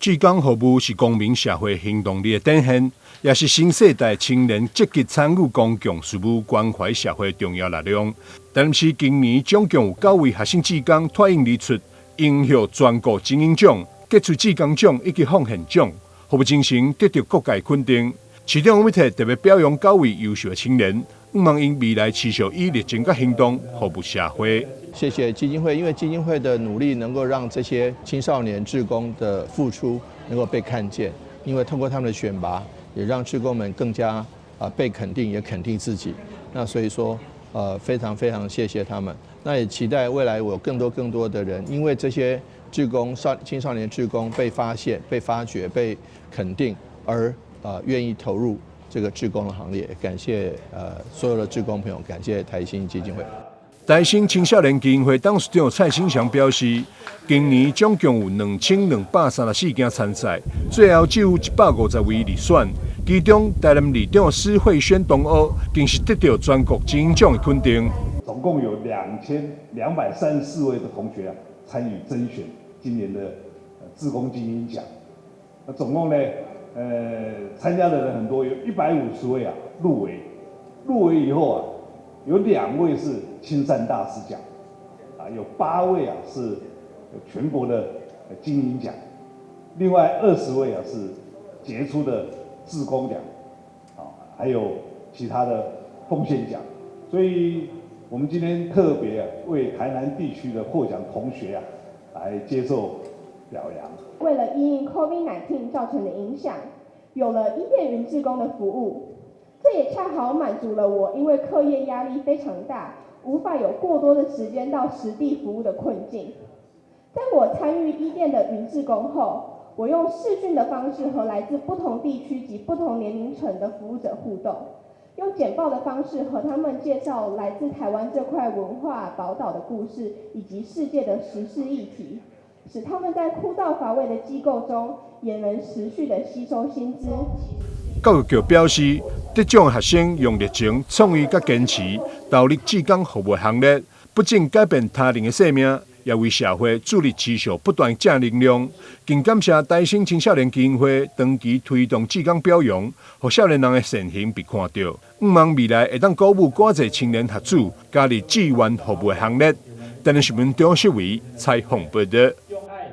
志工服务是公民社会行动力的展现，也是新世代青年积极参与公共事务、关怀社会重要力量。但是今年总共有9位学生志工脱颖而出，荣获全国精英奖、杰出志工奖以及奉献奖，服务精神得到各界肯定。市长委特别表扬9位优秀的青年，希望因未来持续以热情和行动服务社会。谢谢基金会，因为基金会的努力能够让这些青少年志工的付出能够被看见，因为通过他们的选拔，也让志工们更加被肯定，也肯定自己。那所以说非常非常谢谢他们。那也期待未来有更多的人，因为这些志工青少年志工被发现、被发掘、被肯定，而愿意投入这个志工的行列。感谢所有的志工朋友，感谢台新基金会。台新青少年基金会董事长蔡新祥表示，今年总共有2234件参赛，最后只有150位入选，其中台南里长施慧轩同学更是得到全国精英奖的肯定。总共有2234位的同学参与甄选今年的志工精英奖。那总共呢，参加的人很多，有150位入围。入围以后有2位是亲善大使奖，有8位是全国的精英奖，另外20位是杰出的志工奖，还有其他的奉献奖。所以我们今天特别为台南地区的获奖同学来接受表扬。为了因应 COVID-19 造成的影响，有了伊甸云志工的服务。这也恰好满足了我因为课业压力非常大，无法有过多的时间到实地服务的困境。在我参与伊甸的云志工后，我用视讯的方式和来自不同地区及不同年龄层的服务者互动，用简报的方式和他们介绍来自台湾这块文化宝岛的故事以及世界的时事议题，使他们在枯燥乏味的机构中也能持续的吸收新知。教育局表示，得奖学生用热情、创意和坚持投入志工服务行列，不仅改变他人的生命，也为社会助力持续不断正能量。更感谢台新青少年基金会长期推动志工表扬，让少年人的善行被看到。希望未来会当鼓舞更多青年学子加入志愿服务的行列。台南新闻中心为采访报道。